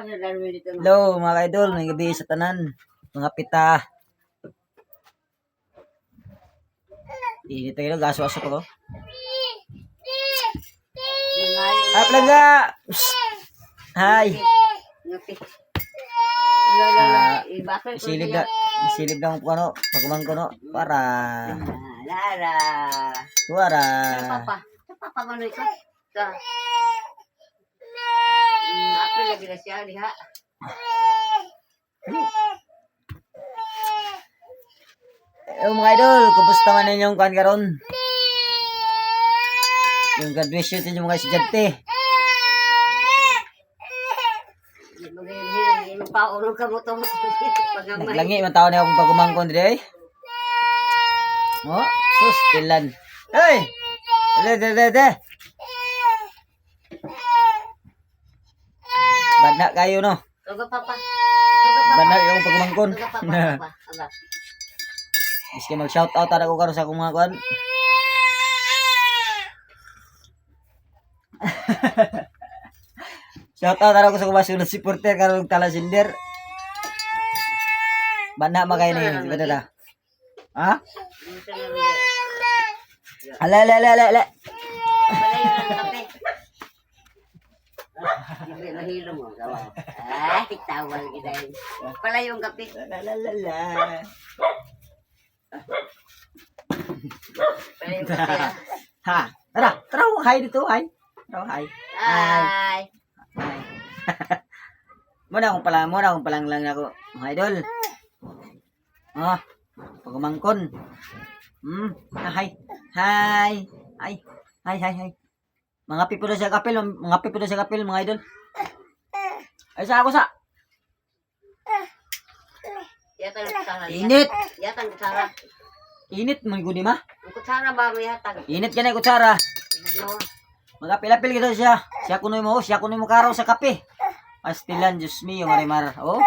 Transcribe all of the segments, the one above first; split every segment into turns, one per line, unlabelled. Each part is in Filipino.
Hello mga ka-idol, may gabi sa tanan. Mga pita. Init tayo, gaso-aso ko. Ah, plaga! Hi! Silib lang po ano, pagumang ko no, para...
Lara.
Tuara.
Papa mano ito? Apa lagi na siya, liha?
Mga idol, kumusta man ninyong kan karon? Yung graduation sa mga estudyante. Naglangi man tao na akong pagumangkon dire. Oh, sus tilan. Hey! Dede. Banda kayo no.
Toga papa.
Banda yung pagumangkon.
Toga papa.
Miski mag-shout out ako karon sa akong mga kuan. Shout out ako sa mga sunod supporter karon Talasinder. Banda magay ni banda. Ha? Ala.
Mahilo mo gawa. Ah, tawal kita. Pala yung kape.
La. Ha, tara, hi dito, hi. Tara, hi.
Hi.
Muna akong palang lang ako, mga idol. Oh, pagumangkon. Hi. Mga pipulo sa kapil, mga idol. Ay, sa ako sa.
Yatang kutsara.
Init.
Yatang kutsara.
Init, mga guni ma.
Ang kutsara ba mo yatang?
Init ka na yung kutsara.
No.
Magapil-apil kita siya. Siya kunoy mo karaw sa kape. Pastilan, Diyos mío, marimar. Oh.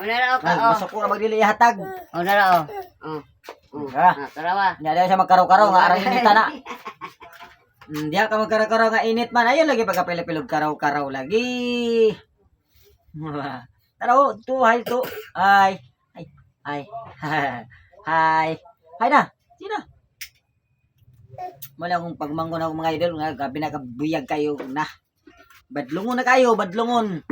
Onara ka.
Masok ko na magdili hatag.
Onara tarawa.
Nya siya magkaraw-karaw nga arang inita na. Diya ka magkaraw-karaw nga init man. Ayun lagi pagkapil-apil karaw-karaw lagi. Tara oh, hi to. Hi. Hi na. Sino? Wala akong pagmanggon ako mga idol nga gabi na kabuyag kayo na. Badlungon na kayo, badlungon.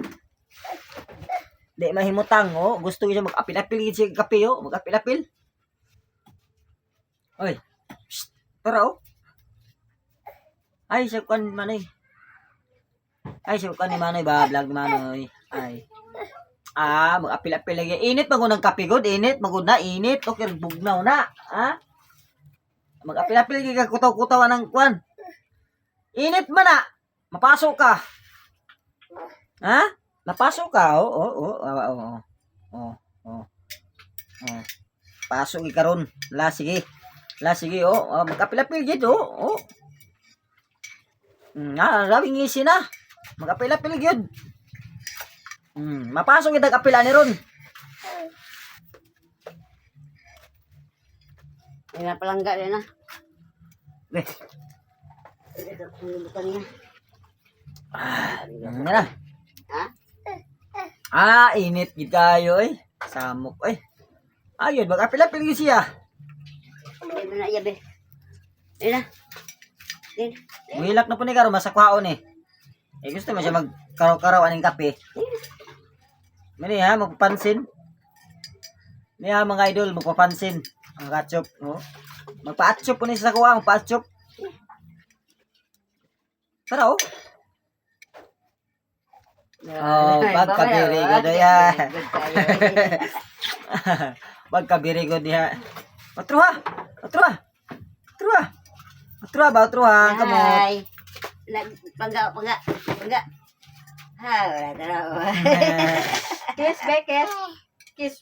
Di mahimutang oh, gusto niya mag-apil-apil sa kape oh, mag-apil-apil. Oy. Tara oh. Ay, sa kan manoy. Ay, sa kan ni manoy ba, vlog ni manoy. Ay. Mag-apil-apil lagi. Init magunang kape god, init maguna, init. Okay, bugnaw na, ha? Mag-apil-apil lagi ka kutaw-kutaw ng kwan. Init man na. Mapasok ka. Ha? Napasok ka, oh. Pasok ikaron. La sige, oh. Mag-apil-apil gid, oh. Rabing ngisi na. Mag-apil-apil gid. Mapasok itag apila ni ron.
Ay napalangga din na.
Weh.
Bukan niya.
Ha? Init gid kayo eh. Samok eh. Ayun, mag-apil-apil gid siya.
Ay na yabe. Ay na.
Wilak na po ni karon masakwaon eh. Gusto mo siya magkaraw-karaw aning kape. Mani ha, magpapansin. Niya mga idol, magpapansin. Ang ketchup, no? Magpa-atchup po ni sa kuha, magpa-atchup. Tara oh. Pagkabiri ko doya. Pagkabiri ko diha. Otruha. Kamot.
Pangga. Wala tara.
Kiss, Beckett. Kiss.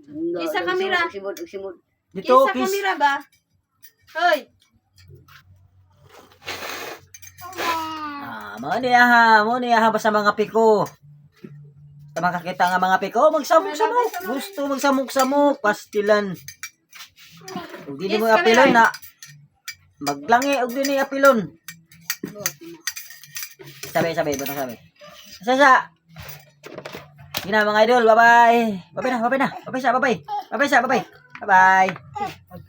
Kiss sa kamera.
Simod.
Dito,
Kiss sa
kiss.
kamera ba? Hoy.
Mo niya basta mga piko. Sa makakita nga mga piko, magsamok-samok. Gusto magsamok-samok, pastilan. Ug dili mo apilon na. Maglangi og dili apilon. Sabi, butang sabi. Sasa. Yun na mga idol. Bye-bye. Bye-bye na. Bye-bye na. Bye-bye siya. Bye-bye. Bye-bye siya. Bye-bye. Bye-bye.